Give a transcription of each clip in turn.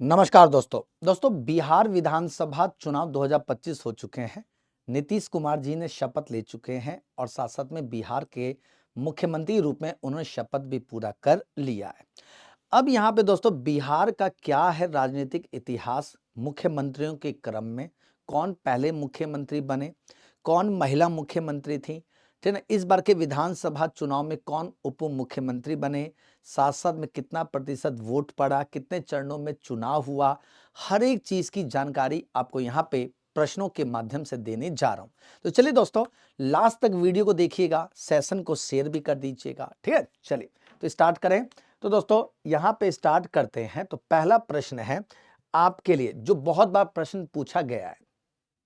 नमस्कार दोस्तों बिहार विधानसभा चुनाव 2025 हो चुके हैं। नीतीश कुमार जी ने शपथ ले चुके हैं और साथ साथ में बिहार के मुख्यमंत्री रूप में उन्होंने शपथ भी पूरा कर लिया है। अब यहाँ पे दोस्तों बिहार का क्या है राजनीतिक इतिहास, मुख्यमंत्रियों के क्रम में कौन पहले मुख्यमंत्री बने, कौन महिला मुख्यमंत्री थी, ठीक है ना। इस बार के विधानसभा चुनाव में कौन उप मुख्यमंत्री बने, साथ साथ में कितना प्रतिशत वोट पड़ा, कितने चरणों में चुनाव हुआ, हर एक चीज की जानकारी आपको यहाँ पे प्रश्नों के माध्यम से देने जा रहा हूं। तो चलिए दोस्तों, लास्ट तक वीडियो को देखिएगा, सेशन को शेयर भी कर दीजिएगा, ठीक है। चलिए तो स्टार्ट करें। तो दोस्तों यहाँ पे स्टार्ट करते हैं। तो पहला प्रश्न है आपके लिए, जो बहुत बार प्रश्न पूछा गया है।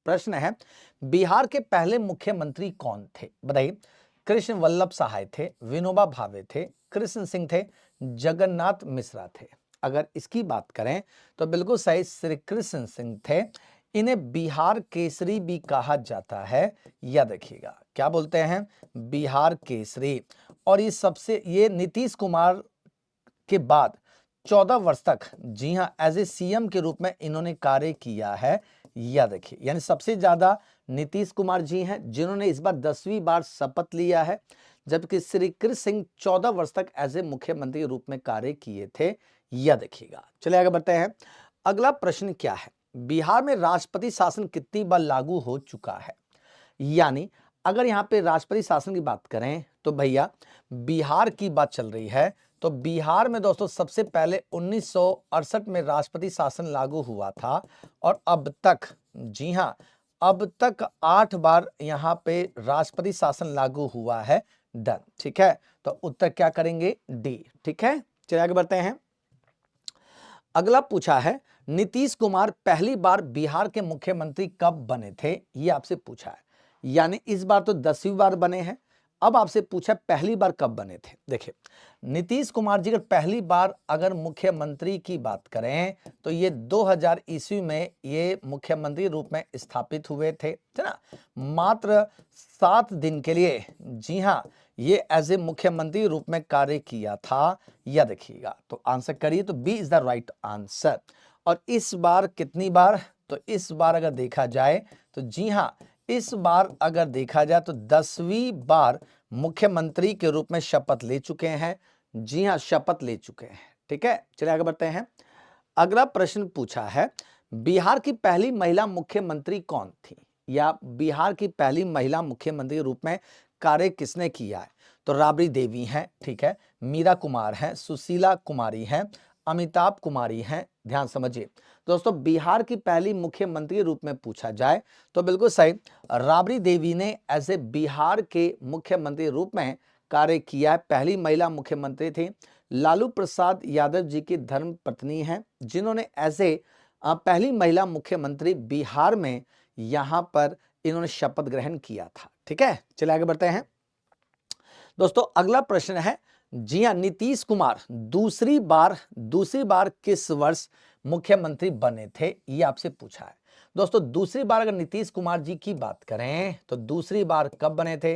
प्रश्न है, बिहार के पहले मुख्यमंत्री कौन थे, बताइए। कृष्ण वल्लभ सहाय थे, विनोबा भावे थे, कृष्ण सिंह थे, जगन्नाथ मिश्रा थे। अगर इसकी बात करें तो बिल्कुल सही, श्री कृष्ण सिंह थे। इन्हें बिहार केसरी भी कहा जाता है। याद रखिएगा, क्या बोलते हैं, बिहार केसरी। और ये नीतीश कुमार के बाद 14 वर्ष तक, जी हां, एज ए सीएम के रूप में इन्होंने कार्य किया है। याद रखिए, यानी सबसे ज्यादा नीतीश कुमार जी हैं जिन्होंने इस बार 10वीं बार शपथ लिया है, जबकि श्री कृष्ण सिंह 14 वर्ष तक एज ए मुख्यमंत्री के रूप में कार्य किए थे। याद रखिएगा। चलिए आगे बढ़ते हैं। अगला प्रश्न क्या है, बिहार में राष्ट्रपति शासन कितनी बार लागू हो चुका है। यानी अगर यहाँ पे राष्ट्रपति शासन की बात करें तो भैया बिहार की बात चल रही है। तो बिहार में दोस्तों सबसे पहले 1968 में राष्ट्रपति शासन लागू हुआ था और अब तक, जी हां, अब तक 8 बार यहाँ पे राष्ट्रपति शासन लागू हुआ है। डन, ठीक है। तो उत्तर क्या करेंगे, डी, ठीक है। चलिए आगे बढ़ते हैं। अगला पूछा है, नीतीश कुमार पहली बार बिहार के मुख्यमंत्री कब बने थे, ये आपसे पूछा है। यानी इस बार तो 10वीं बार बने हैं। अब आपसे पूछा पहली बार कब बने थे। देखिए, नीतीश कुमार जी अगर पहली बार अगर मुख्यमंत्री की बात करें तो ये 2000 ईस्वी में ये मुख्यमंत्री रूप में स्थापित हुए थे, है ना। मात्र 7 दिन के लिए, जी हाँ, ये एज ए मुख्यमंत्री रूप में कार्य किया था। याद रखिएगा। तो आंसर करिए, तो B is the right answer. और इस बार कितनी बार, तो इस बार अगर देखा जाए तो जी हां, इस बार अगर देखा जाए तो 10वीं बार मुख्यमंत्री के रूप में शपथ ले चुके हैं। जी हां, शपथ ले चुके हैं, ठीक है। चलिए आगे बढ़ते हैं। अगला प्रश्न पूछा है, बिहार की पहली महिला मुख्यमंत्री कौन थी, या बिहार की पहली महिला मुख्यमंत्री के रूप में कार्य किसने किया है। तो राबड़ी देवी हैं, ठीक है, मीरा कुमार हैं, सुशीला कुमारी हैं, अमिताभ कुमारी हैं। ध्यान समझिए दोस्तों, बिहार की पहली मुख्यमंत्री के रूप में पूछा जाए तो बिल्कुल सही, राबड़ी देवी ने एज ए बिहार के मुख्यमंत्री रूप में कार्य किया है। पहली महिला मुख्यमंत्री थी। लालू प्रसाद यादव जी की धर्म पत्नी हैं, जिन्होंने एज ए पहली महिला मुख्यमंत्री बिहार में यहां पर इन्होंने शपथ ग्रहण किया था, ठीक है। चलिए आगे बढ़ते हैं। दोस्तों अगला प्रश्न है, जी हां, नीतीश कुमार दूसरी बार किस वर्ष मुख्यमंत्री बने थे, ये आपसे पूछा है। दोस्तों दूसरी बार अगर नीतीश कुमार जी की बात करें तो दूसरी बार कब बने थे।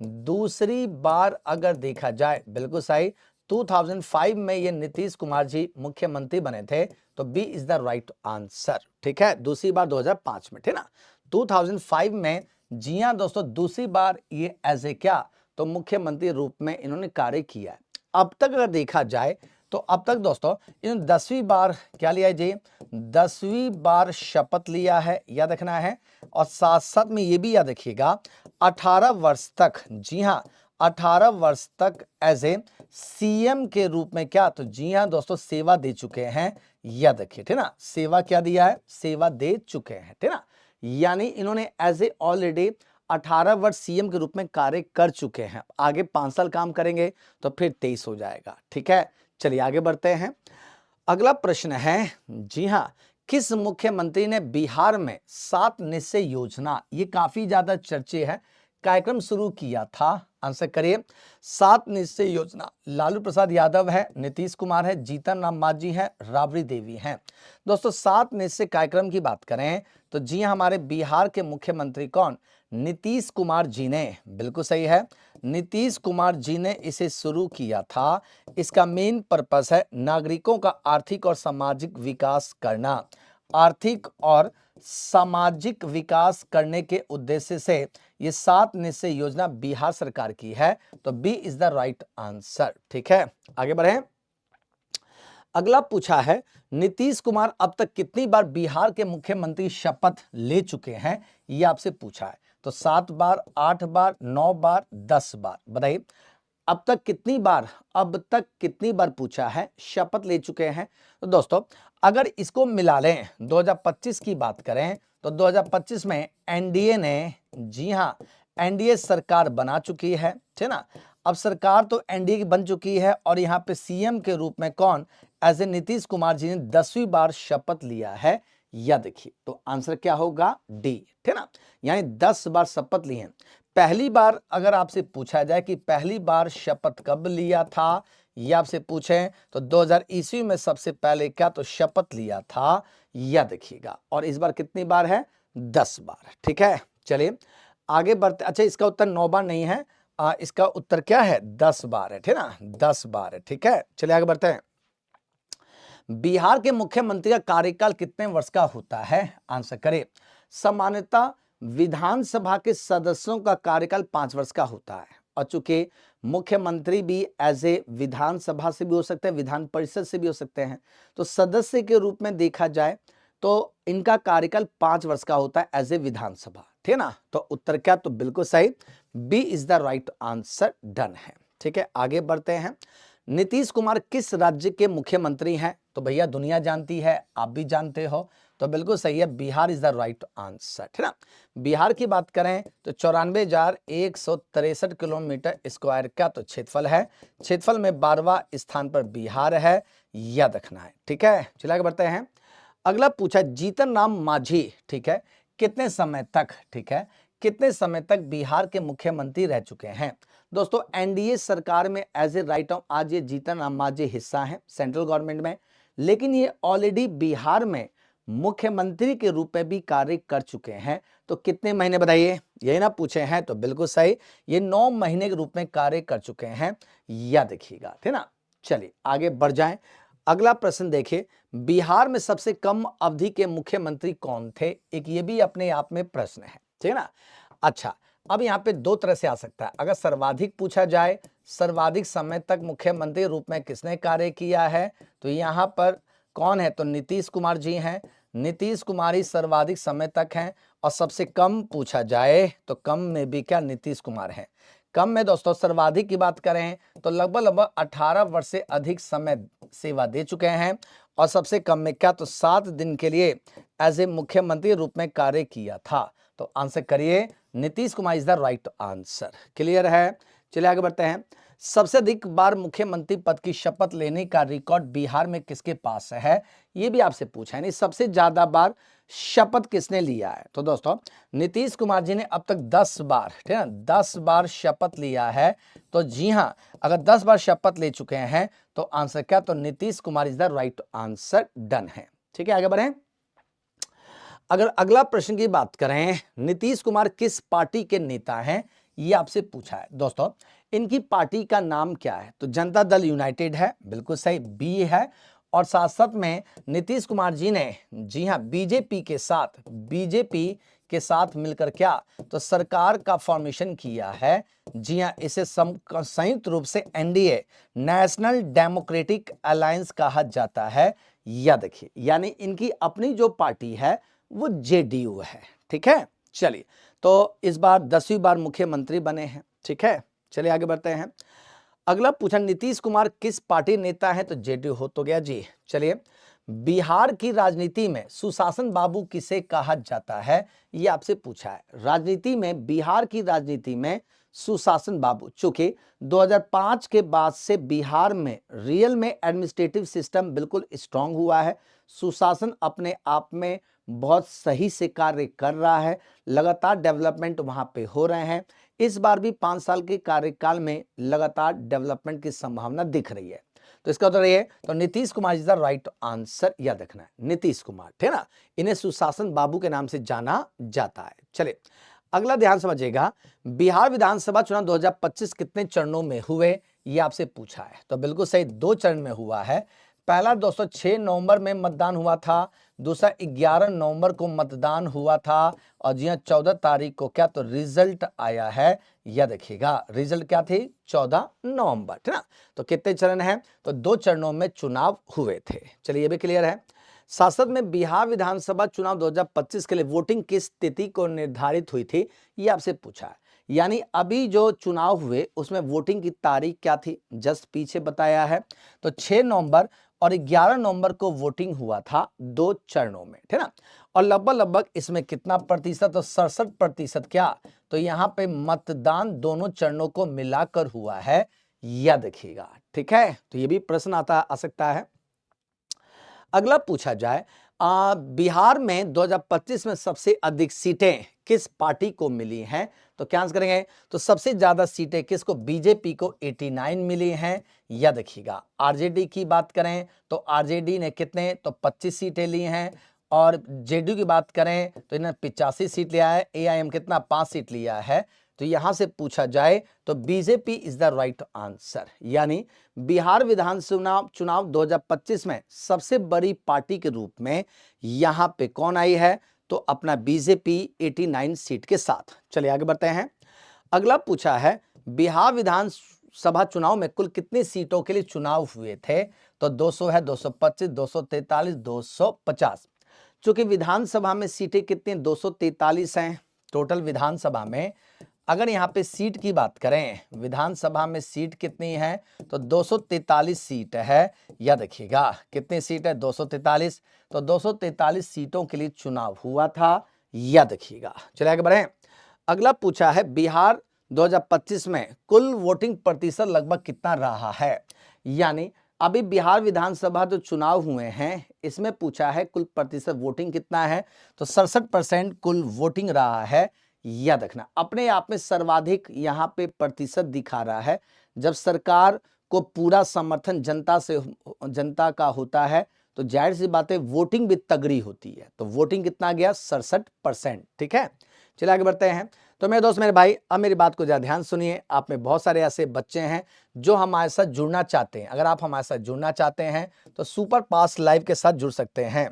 दूसरी बार अगर देखा जाए, बिल्कुल सही, 2005 में ये नीतीश कुमार जी मुख्यमंत्री बने थे। तो B is the right answer, ठीक है। दूसरी बार 2005 में, ठीक ना, 2005 में। जी हां दोस्तों, दूसरी बार ये एज ए क्या, तो मुख्यमंत्री रूप में इन्होंने कार्य किया है। अब तक अगर देखा जाए तो अब तक दोस्तों इन्होंने 10वीं बार क्या लिया है जी, 10वीं बार शपथ लिया है, याद रखना है। और साथ साथ में ये भी याद रखिएगा, 18 वर्ष तक, जी हाँ, 18 वर्ष तक एज ए सीएम के रूप में क्या, तो जी हाँ दोस्तों, सेवा दे चुके हैं। याद रखिए, ठीक ना, सेवा क्या दिया है, सेवा दे चुके हैं, ठीक ना। यानी इन्होंने एज ए ऑलरेडी 18 वर्ष सीएम के रूप में कार्य कर चुके हैं। आगे 5 साल काम करेंगे तो फिर 23 हो जाएगा, ठीक है। चलिए आगे बढ़ते हैं। अगला प्रश्न है, जी हां, किस मुख्यमंत्री ने बिहार में 7 निश्चय योजना, ये काफी ज्यादा चर्चे है, कार्यक्रम शुरू किया था। आंसर करिए। 7 निश्चय योजना, लालू प्रसाद यादव है, नीतीश कुमार है, जीतन राम मांझी है, राबड़ी देवी हैं। दोस्तों 7 निश्चय कार्यक्रम की बात करें तो जी हां, हमारे बिहार के मुख्यमंत्री कौन, नीतीश कुमार जी ने, बिल्कुल सही है, नीतीश कुमार जी ने इसे शुरू किया था। इसका मेन पर्पस है नागरिकों का आर्थिक और सामाजिक विकास करना। आर्थिक और सामाजिक विकास करने के उद्देश्य से ये 7 निश्चय योजना बिहार सरकार की है। तो B is the right answer. ठीक है, आगे बढ़े। अगला पूछा है, नीतीश कुमार अब तक कितनी बार बिहार के मुख्यमंत्री शपथ ले चुके हैं, ये आपसे पूछा है। तो 7 बार, 8 बार, 9 बार, 10 बार, बताइए अब तक कितनी बार, अब तक कितनी बार पूछा है, शपथ ले चुके हैं। तो दोस्तों अगर इसको मिला लें, 2025 की बात करें तो 2025 में एनडीए ने, जी हां, एनडीए सरकार बना चुकी है, ठीक ना। अब सरकार तो एनडीए की बन चुकी है और यहां पे सीएम के रूप में कौन, एज ए नीतीश कुमार जी ने 10वीं बार शपथ लिया है। या देखिए तो आंसर क्या होगा, डी, ठीक ना, यानी 10 बार शपथ ली है। पहली बार अगर आपसे पूछा जाए कि पहली बार शपथ कब लिया था, ये आपसे पूछें तो 2000 ईस्वी में सबसे पहले क्या तो शपथ लिया था, या देखिएगा। और इस बार कितनी बार है, 10 बार। ठीक है, चलिए आगे बढ़ते। अच्छा, इसका उत्तर 9 बार नहीं है, इसका उत्तर क्या है, 10 बार है, ठीक ना, 10 बार है। ठीक है, चलिए आगे बढ़ते हैं। बिहार के मुख्यमंत्री का कार्यकाल कितने वर्ष का होता है, आंसर करें। सामान्यतः विधानसभा के सदस्यों का कार्यकाल 5 वर्ष का होता है, और चूंकि मुख्यमंत्री भी एज ए विधानसभा से भी हो सकते हैं, विधान परिषद से भी हो सकते हैं, तो सदस्य के रूप में देखा जाए तो इनका कार्यकाल 5 वर्ष का होता है एज ए विधानसभा, ठीक है ना। तो उत्तर क्या, तो बिल्कुल सही, B is the right answer, done है। ठीक है, आगे बढ़ते हैं। नीतीश कुमार किस राज्य के मुख्यमंत्री हैं, तो भैया दुनिया जानती है, आप भी जानते हो, तो बिल्कुल सही है, Bihar is the right answer, ठीक ना। बिहार की बात करें तो 94,163 किलोमीटर स्क्वायर का तो क्षेत्रफल है। क्षेत्रफल में 12वां स्थान पर बिहार है, याद रखना है। ठीक है, चलिए आगे बढ़ते हैं। अगला पूछा, जीतन राम मांझी, ठीक है, कितने समय तक, ठीक है, कितने समय तक बिहार के मुख्यमंत्री रह चुके हैं। दोस्तों एनडीए सरकार में एज ए राइट ऑफ, आज ये जीतन राम मांझी हिस्सा है सेंट्रल गवर्नमेंट में, लेकिन ये ऑलरेडी बिहार में मुख्यमंत्री के रूप में भी कार्य कर चुके हैं। तो कितने महीने बताइए, यही ना पूछे हैं, तो बिल्कुल सही, ये 9 महीने के रूप में कार्य कर चुके हैं, या देखिएगा, ठीक ना। चलिए आगे बढ़ जाएं। अगला प्रश्न देखिए, बिहार में सबसे कम अवधि के मुख्यमंत्री कौन थे, एक ये भी अपने आप में प्रश्न है, ठीक है ना। अच्छा, अब यहाँ पे 2 तरह से आ सकता है। अगर सर्वाधिक पूछा जाए, सर्वाधिक समय तक मुख्यमंत्री रूप में किसने कार्य किया है, तो यहाँ पर कौन है, तो नीतीश कुमार जी हैं। नीतीश कुमार ही सर्वाधिक समय तक हैं। और सबसे कम पूछा जाए तो कम में भी क्या, नीतीश कुमार हैं। कम में दोस्तों सर्वाधिक की बात करें तो लगभग 18 वर्ष से अधिक समय सेवा दे चुके हैं। और सबसे कम में क्या, तो 7 दिन के लिए एज ए मुख्यमंत्री रूप में कार्य किया था। तो आंसर करिए, Nitish Kumar is the right answer. Clear है, चलिए आगे बढ़ते हैं। सबसे अधिक बार मुख्यमंत्री पद की शपथ लेने का रिकॉर्ड बिहार में किसके पास है, ये भी आपसे पूछा है। नहीं, सबसे ज्यादा बार शपथ किसने लिया है, तो दोस्तों नीतीश कुमार जी ने अब तक 10 बार, ठीक है ना, 10 बार शपथ लिया है। तो जी हां, अगर 10 बार शपथ ले चुके हैं तो आंसर क्या, तो Nitish Kumar is the right answer, done है। ठीक है, आगे बढ़ें। अगर अगला प्रश्न की बात करें, नीतीश कुमार किस पार्टी के नेता हैं, ये आपसे पूछा है। दोस्तों इनकी पार्टी का नाम क्या है, तो जनता दल यूनाइटेड है, बिल्कुल सही, बी है। और साथ साथ में नीतीश कुमार जी ने, जी हां, बीजेपी के साथ मिलकर क्या, तो सरकार का फॉर्मेशन किया है। जी हां, इसे संयुक्त रूप से एनडीए, नेशनल डेमोक्रेटिक अलायंस कहा जाता है। या देखिए, यानी इनकी अपनी जो पार्टी है वो जेडीयू है। ठीक है, चलिए, तो इस बार 10वीं बार मुख्यमंत्री बने हैं। ठीक है, चलिए आगे बढ़ते हैं। अगला पूछा, नीतीश कुमार किस पार्टी नेता है, तो जेडीयू हो तो गया जी। चलिए, बिहार की राजनीति में सुशासन बाबू किसे कहा जाता है, ये आपसे पूछा है। राजनीति में, बिहार की राजनीति में सुशासन बाबू, चूंकि 2005 के बाद से बिहार में रियल में एडमिनिस्ट्रेटिव सिस्टम बिल्कुल स्ट्रांग हुआ है। सुशासन अपने आप में बहुत सही से कार्य कर रहा है, लगातार डेवलपमेंट वहां पे हो रहे हैं। इस बार भी 5 साल के कार्यकाल में लगातार डेवलपमेंट की संभावना दिख रही है। तो इसका उत्तर ये, तो Nitish Kumar is the right answer, याद रखना है, नीतीश कुमार, ठीक है ना। इन्हें सुशासन बाबू के नाम से जाना जाता है। चलिए अगला ध्यान समझिएगा, बिहार विधानसभा चुनाव 2025 कितने चरणों में हुए, ये आपसे पूछा है। तो बिल्कुल सही, 2 चरण में हुआ है। पहला 206 नवंबर में मतदान हुआ था, दूसरा 11 नवंबर को मतदान हुआ था, और जी हाँ 14 तारीख को क्या तो रिजल्ट आया है। यह देखिएगा रिजल्ट क्या थी, 14 नवंबर, ठीक ना। तो कितने चरण हैं, तो 2 चरणों में चुनाव हुए थे। चलिए ये भी क्लियर है। संसद में बिहार विधानसभा चुनाव 2025 के लिए वोटिंग किस तिथि को निर्धारित हुई थी, ये आपसे पूछा है। यानी अभी जो चुनाव हुए उसमें वोटिंग की तारीख क्या थी, जस्ट पीछे बताया है। तो 6 नवंबर और 11 नवंबर को वोटिंग हुआ था, 2 चरणों में, ठीक ना। और लगभग इसमें कितना प्रतिशत, तो 67% क्या, तो यहाँ पे मतदान दोनों चरणों को मिलाकर हुआ है, यह देखिएगा, ठीक है। तो ये भी प्रश्न आ सकता है। अगला पूछा जाए, बिहार में 2025 में सबसे अधिक सीटें किस पार्टी को मिली हैं, तो क्या आंसर करेंगे, तो सबसे ज्यादा सीटें किसको, बीजेपी को 89 मिली हैं। या देखिएगा आरजेडी की बात करें तो आरजेडी ने कितने, तो 25 सीटें ली हैं, और जेडीयू की बात करें तो इन्होंने 85 सीट लिया है, एआईएम कितना 5 सीट लिया है। तो यहां से पूछा जाए तो BJP is the right answer. यानी बिहार विधानसभा चुनाव 2025 में सबसे बड़ी पार्टी के रूप में यहां पे कौन आई है, तो अपना बीजेपी 89 सीट के साथ। चलिए आगे बढ़ते हैं। अगला पूछा है, बिहार विधानसभा चुनाव में कुल कितनी सीटों के लिए चुनाव हुए थे, तो 200 है, 225, 243, 250। चूंकि विधानसभा में सीटें कितनी, 243 हैं टोटल विधानसभा में। अगर यहाँ पे सीट की बात करें, विधानसभा में सीट कितनी है, तो 243 सीट है। या देखिएगा कितनी सीट है, 243। तो 243 सीटों के लिए चुनाव हुआ था, या देखिएगा। चलिए आगे बढ़ें। अगला पूछा है, बिहार 2025 में कुल वोटिंग प्रतिशत लगभग कितना रहा है। यानी अभी बिहार विधानसभा जो चुनाव हुए हैं इसमें पूछा है कुल प्रतिशत वोटिंग कितना है, तो 67% कुल वोटिंग रहा है। याद रखना अपने आप में सर्वाधिक यहाँ पे प्रतिशत दिखा रहा है। जब सरकार को पूरा समर्थन जनता का होता है तो जाहिर सी बात है वोटिंग भी तगड़ी होती है। तो वोटिंग कितना गया, 67%, ठीक है। चलिए आगे बढ़ते हैं। तो मेरे दोस्त मेरे भाई अब मेरी बात को जरा ध्यान सुनिए। आप में बहुत सारे ऐसे बच्चे हैं जो हमारे साथ जुड़ना चाहते हैं। अगर आप हमारे साथ जुड़ना चाहते हैं तो सुपर पास लाइव के साथ जुड़ सकते हैं।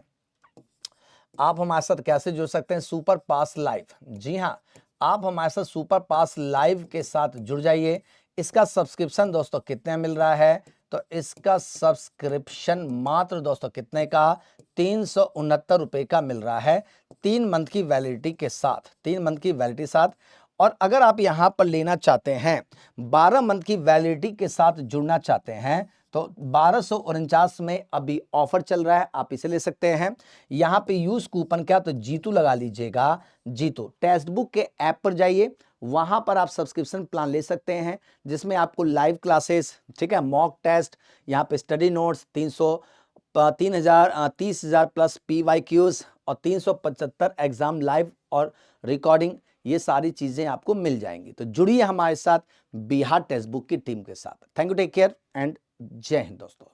आप हमारे साथ कैसे जुड़ सकते हैं, सुपर पास लाइव। जी हाँ, आप हमारे साथ सुपर पास लाइव के साथ जुड़ जाइए। इसका सब्सक्रिप्शन दोस्तों कितने मिल रहा है, तो इसका सब्सक्रिप्शन मात्र दोस्तों कितने का, 369 रुपए का मिल रहा है, 3 मंथ की वैलिडिटी के साथ, 3 मंथ की वैलिडिटी साथ। और अगर आप यहां पर लेना चाहते हैं 12 मंथ की वैलिडिटी के साथ जुड़ना चाहते हैं तो 1249 में अभी ऑफर चल रहा है, आप इसे ले सकते हैं। यहाँ पे यूज कूपन क्या, तो जीतू लगा लीजिएगा, जीतू। टेक्स्ट बुक के ऐप पर जाइए, वहां पर आप सब्सक्रिप्शन प्लान ले सकते हैं जिसमें आपको लाइव क्लासेस, ठीक है, मॉक टेस्ट, यहाँ पे स्टडी नोट्स 30,000 प्लस PYQs और 375 एग्जाम लाइव और रिकॉर्डिंग, ये सारी चीजें आपको मिल जाएंगी। तो जुड़िए हमारे साथ बिहार टेक्स्ट बुक की टीम के साथ। Thank you, take care and जय हिंद दोस्तों।